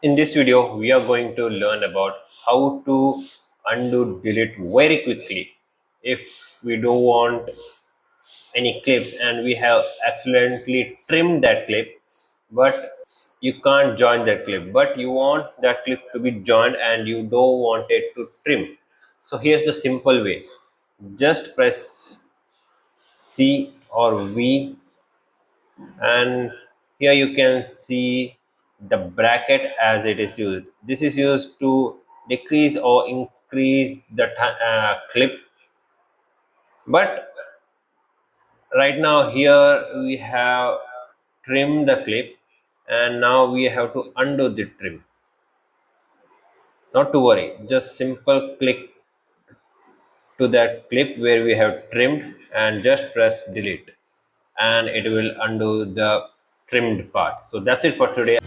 In this video we are going to learn about how to undo delete very quickly if we don't want any clips and we have accidentally trimmed that clip, but you can't join that clip, but you want that clip to be joined and you don't want it to trim. So here's the simple way. Just press C or V, and here you can see the bracket as it is used. This is used to decrease or increase the clip, but right now here we have trimmed the clip and now we have to undo the trim. Not to worry, just simple click to that clip where we have trimmed and just press delete and it will undo the trimmed part. So that's it for today.